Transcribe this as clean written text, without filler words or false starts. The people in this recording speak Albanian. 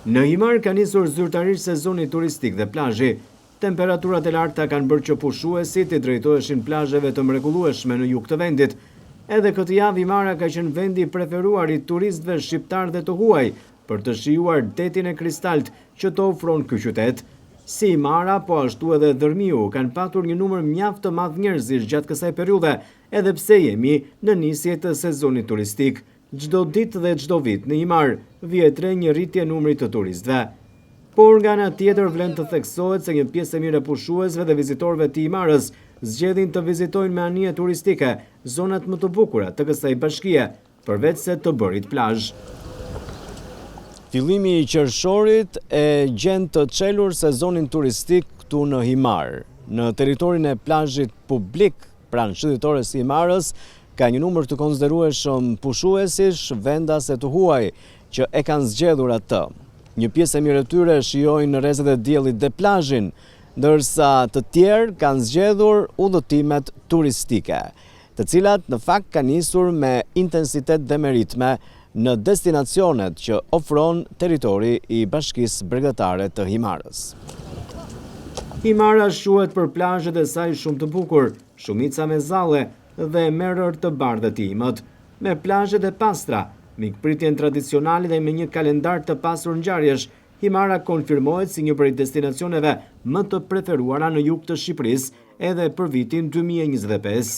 Në Himar ka nisur zyrtarisht sezoni turistik dhe plazhi. Temperaturat e larta kanë bërë që pushuesit i drejtoheshin plazheve të mrekullueshme në jug të vendit. Edhe këtë javë Himara ka qenë vendi i preferuar i turistëve shqiptar dhe të huaj për të shijuar detin e kristalt që të ofron ky qytet. Si Himara, po ashtu edhe Dërmiu kanë patur një numër mjaft të madh njerëzish gjatë kësaj periudhe, edhe pse jemi në nisje të sezonit turistik. Çdo ditë dhe çdo vit në Himar vihet re një rritje numrit të turistëve. Por nga ana tjetër vlen të theksohet se një pjesë e mirë e pushuesve dhe vizitorëve të Himarës zgjedhin të vizitojnë me anije turistike zonat më të bukura të kësaj bashkie, përveç se të bërit plazh. Fillimi i qershorit e gjen të çelur sezonin turistik këtu në Himar. Në territorin e plazhit publik pranë shëndetores së Himarës ka një numër të konsiderueshëm pushuesish, vendase të huaj që e kanë zgjedhur atë. Një pjesë e mirë e tyre shijojnë në rrezet e diellit dhe plazhin, ndërsa të tjerë kanë zgjedhur udhëtimet turistike, të cilat në fakt kanë nisur me intensitet dhe me ritme në destinacionet që ofron territori i Bashkisë Bregdetare të Himarës. Himara shuhet për plazhet e saj shumë të bukur, shumica me zalle dhe merër të bardhë të imët, me plazhet e pastra, mikpritjen tradicionale dhe me një kalendar të pasur ngjarjesh. Himara konfirmohet si një prej destinacioneve më të preferuara në jug të Shqipërisë edhe për vitin 2025.